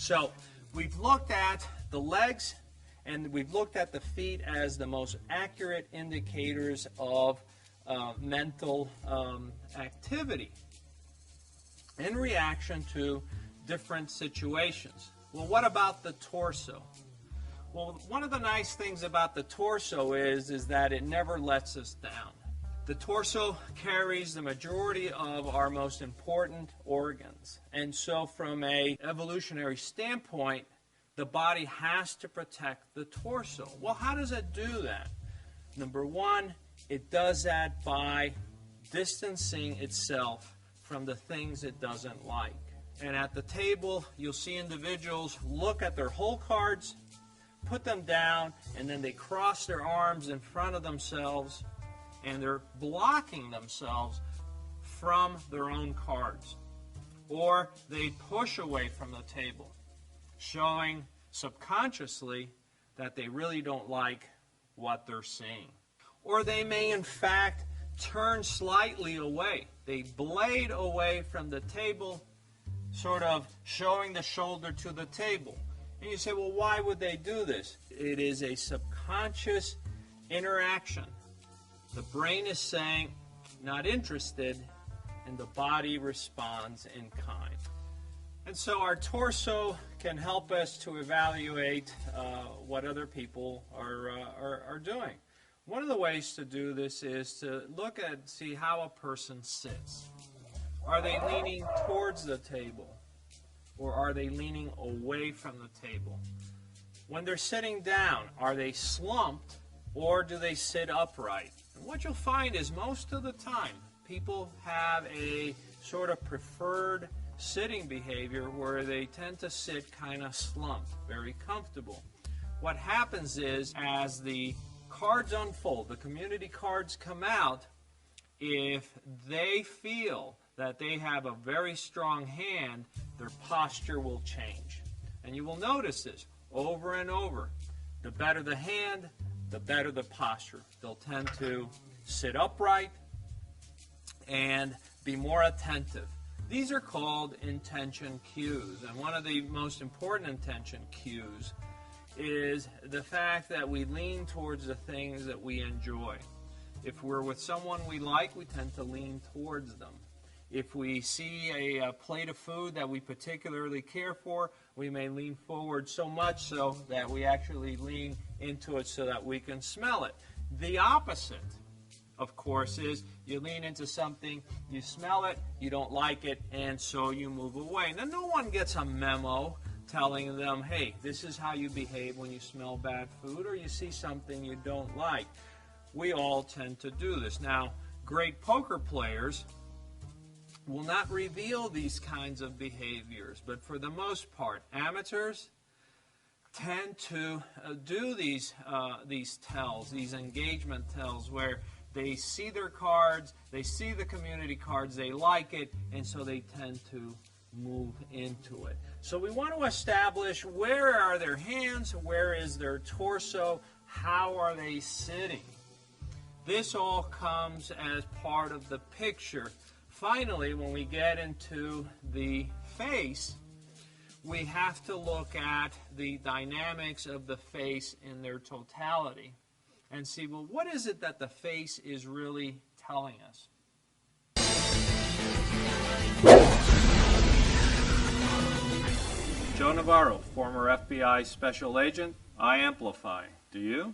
So we've looked at the legs and we've looked at the feet as the most accurate indicators of mental activity in reaction to different situations. Well, what about the torso? Well, one of the nice things about the torso is that it never lets us down. The torso carries the majority of our most important organs. And so from an evolutionary standpoint, the body has to protect the torso. Well, how does it do that? Number one, it does that by distancing itself from the things it doesn't like. And at the table, you'll see individuals look at their hole cards, put them down, and then they cross their arms in front of themselves, and they're blocking themselves from their own cards. Or they push away from the table, showing subconsciously that they really don't like what they're seeing. Or they may in fact turn slightly away. They blade away from the table, sort of showing the shoulder to the table. And you say, well, why would they do this? It is a subconscious interaction. The brain is saying, not interested, and the body responds in kind. And so our torso can help us to evaluate what other people are doing. One of the ways to do this is to look at, see how a person sits. Are they leaning towards the table, or are they leaning away from the table? When they're sitting down, are they slumped, or do they sit upright? And what you'll find is most of the time, people have a sort of preferred sitting behavior where they tend to sit kind of slumped, very comfortable. What happens is, as the cards unfold, the community cards come out, if they feel that they have a very strong hand, their posture will change. And you will notice this over and over. The better the hand, the better the posture. They'll tend to sit upright and be more attentive. These are called intention cues. And one of the most important intention cues is the fact that we lean towards the things that we enjoy. If we're with someone we like, we tend to lean towards them. If we see a plate of food that we particularly care for, we may lean forward so much so that we actually lean into it so that we can smell it. The opposite, of course, is you lean into something, you smell it, you don't like it, and so you move away. Now, no one gets a memo telling them, hey, this is how you behave when you smell bad food or you see something you don't like. We all tend to do this. Now, great poker players will not reveal these kinds of behaviors, but for the most part, amateurs tend to do these tells, these engagement tells, where they see their cards, they see the community cards, they like it, and so they tend to move into it. So we want to establish where are their hands, where is their torso, how are they sitting. This all comes as part of the picture. Finally, when we get into the face, we have to look at the dynamics of the face in their totality and see, well, what is it that the face is really telling us? Joe Наварro, former FBI special agent. I amplify. Do you?